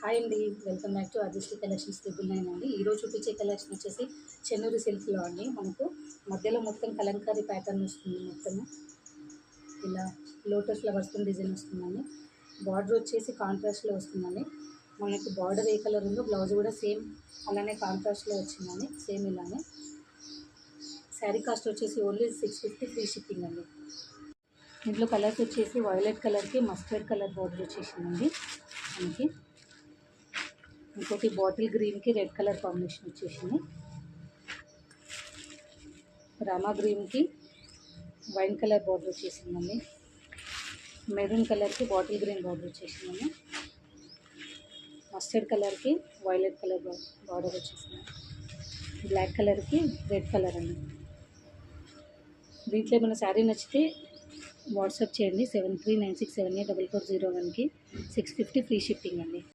Hi అండి, welcome back to అజిస్టి collections 999 అండి. ఈరోజు చూపించే కలెక్షన్ వచ్చేసి చెన్నూరు సిల్క్లో అండి. మనకు మధ్యలో మొత్తం కలంకారీ ప్యాటర్న్ వస్తుంది. మొత్తము ఇలా లోటస్ ఫ్లవర్స్తో డిజైన్ వస్తుందండి. బార్డర్ వచ్చేసి కాంట్రాస్ట్లో వస్తుందండి. మనకు బార్డర్ ఏ కలర్ ఉందో బ్లౌజ్ కూడా సేమ్ అలానే కాంట్రాస్ట్లో వచ్చిందండి. సేమ్ ఇలానే శారీ కాస్ట్ వచ్చేసి ఓన్లీ 650 ఫ్రీ షిప్పింగ్ అండి. ఇంట్లో కలర్స్ వచ్చేసి వైలెట్ కలర్కి మస్టర్డ్ కలర్ బార్డర్ వచ్చేసిందండి. మనకి ఇంకోటి బాటిల్ గ్రీన్కి రెడ్ కలర్ కాంబినేషన్ వచ్చేసింది. రామా గ్రీన్కి వైన్ కలర్ బార్డర్ వచ్చేసిందండి. మెరూన్ కలర్కి బాటిల్ గ్రీన్ బార్డర్ వచ్చేసిందండి. మస్టర్డ్ కలర్కి వైలెట్ కలర్ బార్డర్ వచ్చేసింది. బ్లాక్ కలర్కి రెడ్ కలర్ అండి. దీంట్లో ఏమైనా శారీ నచ్చితే వాట్సాప్ చేయండి 7396784401కి 650 ఫ్రీ షిప్పింగ్ అండి.